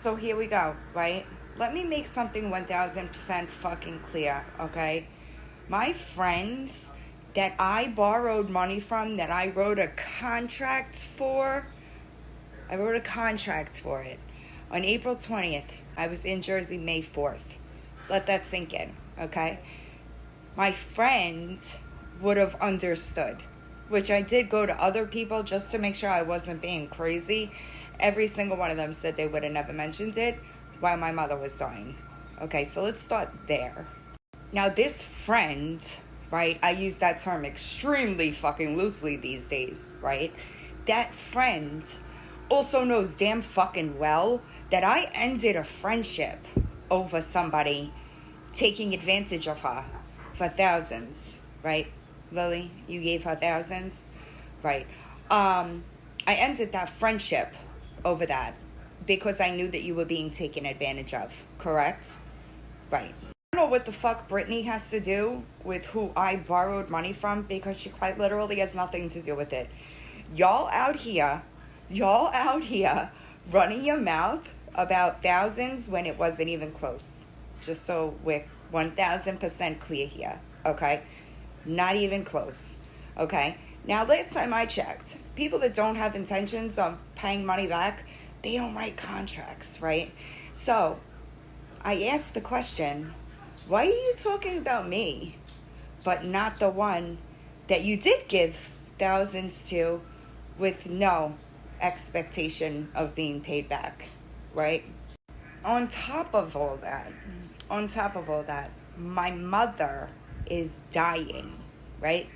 So here we go, right? Let me make something 1000% fucking clear, okay? My friends that I borrowed money from, that I wrote a contract for it. On April 20th, I was in Jersey May 4th. Let that sink in, okay? My friends would have understood, which I did go to other people just to make sure I wasn't being crazy. Every single one of them said they would have never mentioned it while my mother was dying. Okay, so let's start there. Now, this friend, right, I use that term extremely fucking loosely these days, right? That friend also knows damn fucking well that I ended a friendship over somebody taking advantage of her for thousands, right? Lily, you gave her thousands, right? I ended that friendship over that because I knew that you were being taken advantage of, correct? Right. I don't know what the fuck Brittany has to do with who I borrowed money from, because she quite literally has nothing to do with it. Y'all out here running your mouth about thousands when it wasn't even close. Just so we're 1000% clear here, okay? Not even close, okay? Now, last time I checked, people that don't have intentions of paying money back, they don't write contracts, right? So, I asked the question, why are you talking about me, but not the one that you did give thousands to with no expectation of being paid back, right? On top of all that, my mother is dying, right?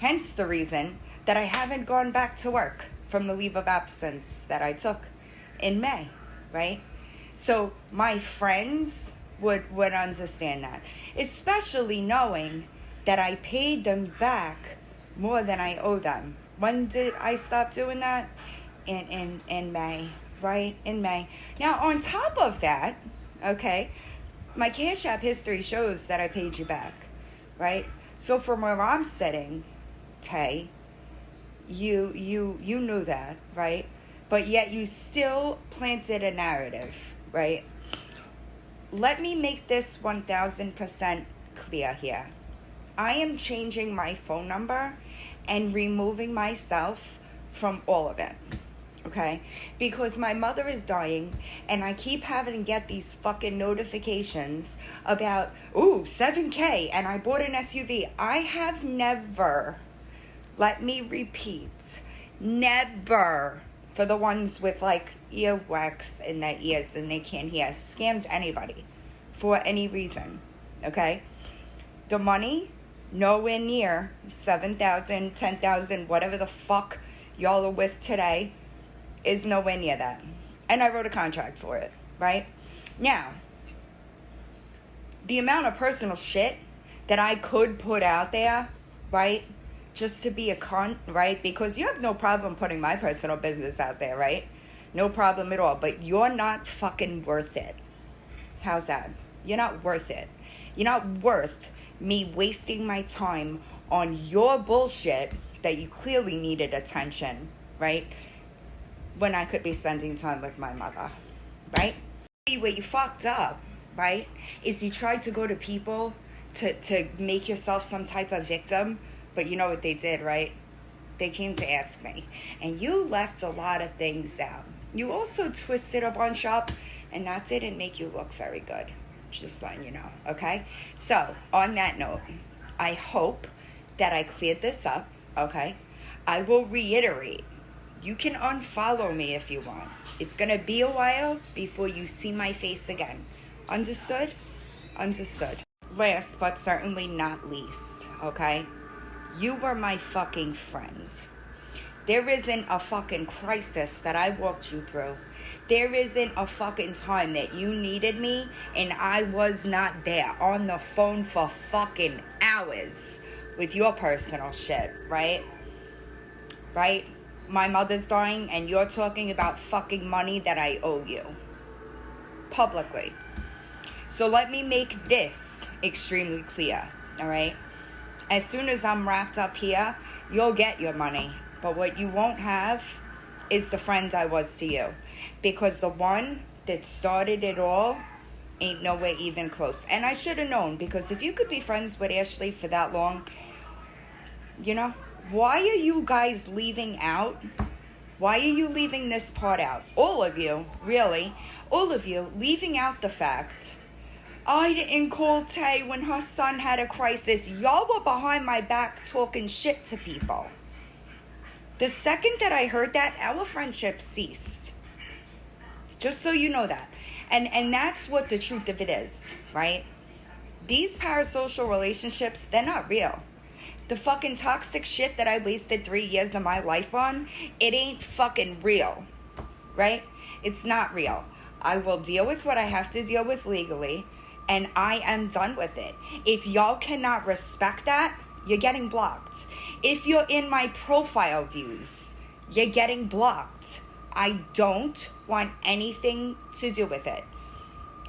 Hence the reason that I haven't gone back to work from the leave of absence that I took in May, right? So my friends would understand that, especially knowing that I paid them back more than I owe them. When did I stop doing that? In May, right? In May. Now, on top of that, okay, my Cash App history shows that I paid you back, right? So from where I'm sitting, Tay, you knew that, right? But yet you still planted a narrative, right? Let me make this 1000% clear here. I am changing my phone number and removing myself from all of it, okay? Because my mother is dying and I keep having to get these fucking notifications about, ooh, 7K and I bought an SUV. I have never, let me repeat, never, for the ones with like earwax in their ears and they can't hear, scammed anybody for any reason, okay? The money, nowhere near 7,000, 10,000, whatever the fuck y'all are with today, is nowhere near that. And I wrote a contract for it, right? Now, the amount of personal shit that I could put out there, right? Just to be a cunt, right? Because you have no problem putting my personal business out there, right? No problem at all. But you're not fucking worth it. How's that? You're not worth it. You're not worth me wasting my time on your bullshit that you clearly needed attention, right? When I could be spending time with my mother, right? See, where you fucked up, right, is you tried to go to people to make yourself some type of victim. But you know what they did, right? They came to ask me. And you left a lot of things out. You also twisted a bunch up, and that didn't make you look very good. Just letting you know, okay? So, on that note, I hope that I cleared this up, okay? I will reiterate. You can unfollow me if you want. It's going to be a while before you see my face again. Understood? Understood. Last but certainly not least, okay? You were my fucking friend. There isn't a fucking crisis that I walked you through. There isn't a fucking time that you needed me and I was not there on the phone for fucking hours with your personal shit, right? Right? My mother's dying and you're talking about fucking money that I owe you. Publicly. So let me make this extremely clear, all right? As soon as I'm wrapped up here, you'll get your money. But what you won't have is the friend I was to you. Because the one that started it all ain't nowhere even close. And I should have known, because if you could be friends with Ashley for that long, you know, why are you guys leaving out? Why are you leaving this part out? All of you, really, all of you, leaving out the fact I didn't call Tay when her son had a crisis. Y'all were behind my back talking shit to people. The second that I heard that, our friendship ceased. Just so you know that. And that's what the truth of it is, right? These parasocial relationships, they're not real. The fucking toxic shit that I wasted 3 years of my life on, it ain't fucking real, right? It's not real. I will deal with what I have to deal with legally, and I am done with it. If y'all cannot respect that, you're getting blocked. If you're in my profile views, you're getting blocked. I don't want anything to do with it,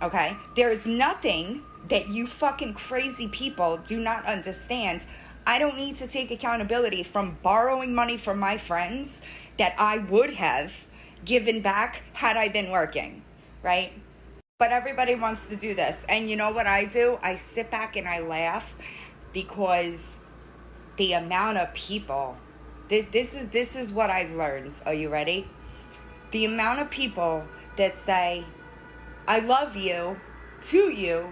okay? There's nothing that you fucking crazy people do not understand. I don't need to take accountability from borrowing money from my friends that I would have given back had I been working, right? But everybody wants to do this. And you know what I do? I sit back and I laugh, because the amount of people, this is what I've learned. Are you ready? The amount of people that say, I love you, to you,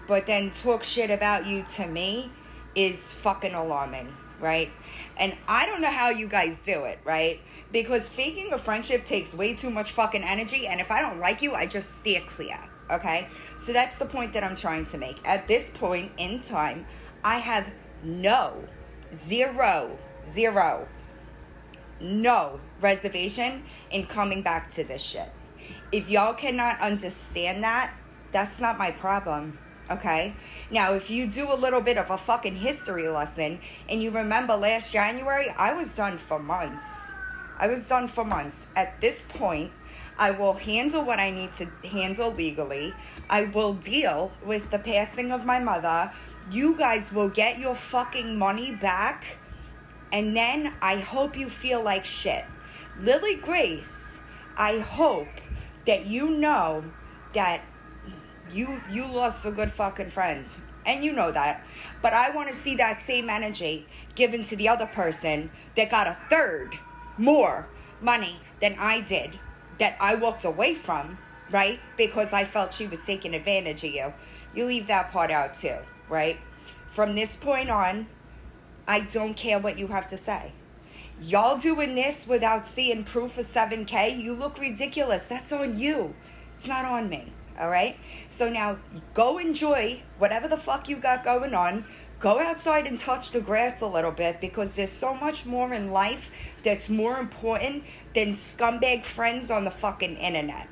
but then talk shit about you to me is fucking alarming, right? And I don't know how you guys do it, right? Because faking a friendship takes way too much fucking energy, and if I don't like you, I just steer clear, okay? So that's the point that I'm trying to make. At this point in time, I have zero reservation in coming back to this shit. If y'all cannot understand that, that's not my problem, okay? Now, if you do a little bit of a fucking history lesson, and you remember last January, I was done for months. At this point, I will handle what I need to handle legally. I will deal with the passing of my mother. You guys will get your fucking money back, and then I hope you feel like shit. Lily Grace, I hope that you know that you lost a good fucking friend. And you know that. But I want to see that same energy given to the other person that got a third more money than I did, that I walked away from, right? Because I felt she was taking advantage of you. You leave that part out too, right? From this point on, I don't care what you have to say. Y'all doing this without seeing proof of 7K, you look ridiculous. That's on you. It's not on me, all right? So now go enjoy whatever the fuck you got going on. Go outside and touch the grass a little bit, because there's so much more in life that's more important than scumbag friends on the fucking internet.